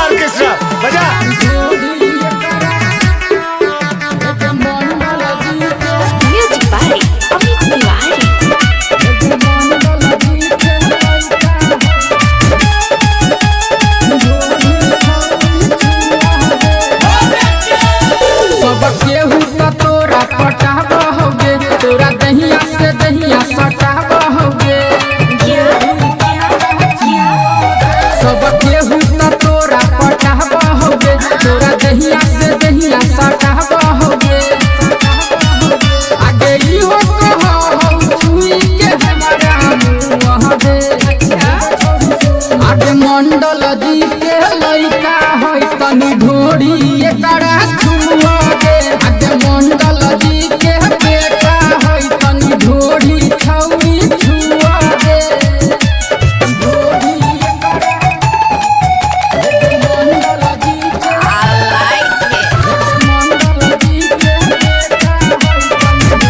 Orchestra बजा। Music by Amit Tiwari. सब केहू त तोरा पटाब होगे, तोरा दहिया से दहिया सटाब होगे। सब केहू त तोरा पटाब होगे, तोरा दहिया से दहिया सटाब होगे। आगे इहो कहो छुई के हमारा मुँह दे। आगे मंडल जी के लइका होई तनी ढोरी एकरा छुआ दे। आगे मंडल जी के बेटा होई तनी ढोरी छौरी छुआ दे। ढोरी एकरा मंडल जी के मंडल जी के बेटा होई तनी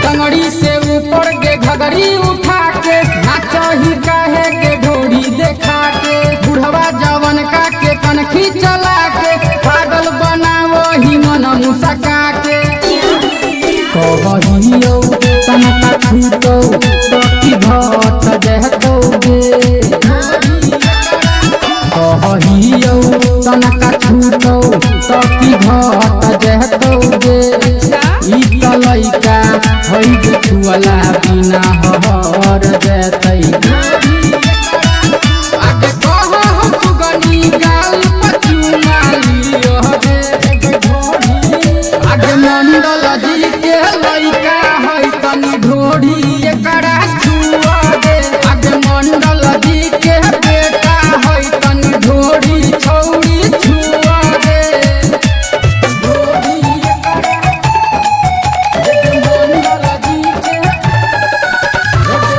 टंगड़ी से ऊपर के घगरी उठा के नाचही काहे के ढोरी देखा के। बुढ़वा जवन का के कनखी चला के पागल बनावो ही मन मुसका के। कहहियो तनका छूटो सखी भट देहतोगे। कहहियो तनका छूटो सखी भट देहतोगे। ई त लइका होइ छुअला बिना हर जेतै। आगे कह हम सुगनी गाल पचुना लियो रे। आगे मंडल जी के लइका होइ तनी ढोरी एकरा छुआ दे। आगे मंडल जी के बेटा होइ तनी ढोरी छौरी छुआ दे। ढोरी एकरा मंडल जी के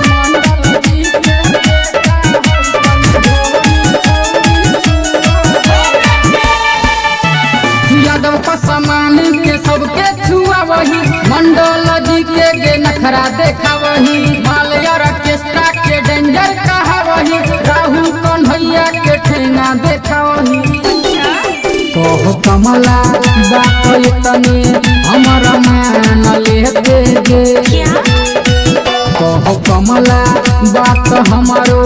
मंडल जी के बेटा होइ तनी यादव का सामान के सबके छुआ वही। मंडल जी के गे नखरा देखा वही। मालया ऑर्केस्ट्रा के डेंजर कहा वही। राहुल कन्हैया के ठेंगा देखा वही। कहो कमला बात तने हमारा मान लेते गे। कहो कमला बात हमारो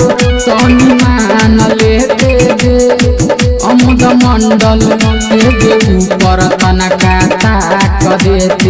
तनी मान लेते गे। अमुद मंडल के ऊपर तनका ताक देते।